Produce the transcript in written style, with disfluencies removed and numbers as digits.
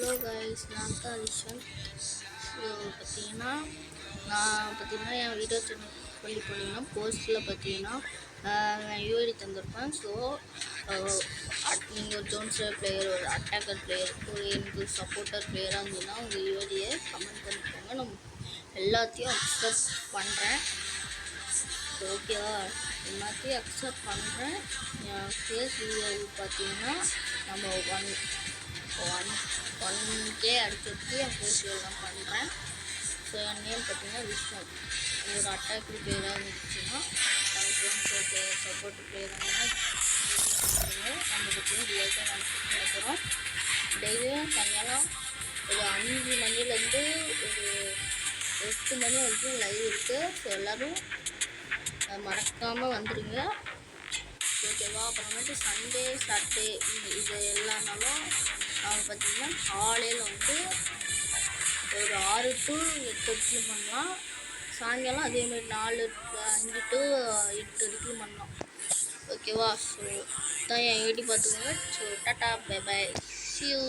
Hello guys, நான் தான் Rishan. So பார்த்தீங்கன்னா என் வீடியோ சேனல் போனீங்கன்னா போஸ்ட்டில் பார்த்தீங்கன்னா நான் யூஐடி தந்திருப்பேன். ஸோ நீங்கள் ஒரு ஜோன்ஸர் பிளேயர், ஒரு அட்டாக்கர் பிளேயர், எனக்கு ஒரு சப்போர்ட்டர் பிளேயராக இருந்ததுன்னா உங்கள் யூஐடியை கமெண்ட் பண்ணிக்கோங்க. நம்ம எல்லாத்தையும் அக்செப்ட் பண்ணுறேன். ஓகேவா? எல்லாத்தையும் அக்செப்ட் பண்ணுறேன். என் ஃபேஸ் வீடியோ பார்த்தீங்கன்னா நம்ம ஒன் கே அடிக்கிறதுக்கு என் ஃபேஸ் வீடியோலாம் பண்ணுறேன். ஸோ என் நேம் பார்த்தீங்கன்னா விஷ்ணு. ஒரு அட்டாக் பிளேயராக இருந்துச்சுன்னா சப்போர்ட் பிளேயராக நம்ம பார்த்தீங்கன்னா டிஎஸ்ஆர் நடக்கிறோம். டெய்லியும் சாயங்காலம் ஒரு 5 மணிலேருந்து ஒரு 8 மணி வரைக்கும் லைவ் இருக்குது. ஸோ எல்லோரும் மறக்காமல் வந்துடுங்க. ஓகேவா? அப்புறமேட்டு சண்டே சாட்டர்டே இது எல்லா நாளும் அவங்க பார்த்திங்கன்னா காலையில் வந்து ஒரு 6 to 8 வரைக்கும் பண்ணலாம். சாயங்காலம் அதேமாதிரி 5 to 8 வரைக்கும் பண்ணலாம். ஓகேவா? ஸோ தான் என் ஐடி பார்த்துக்கோங்க. So tata, bye bye, see you.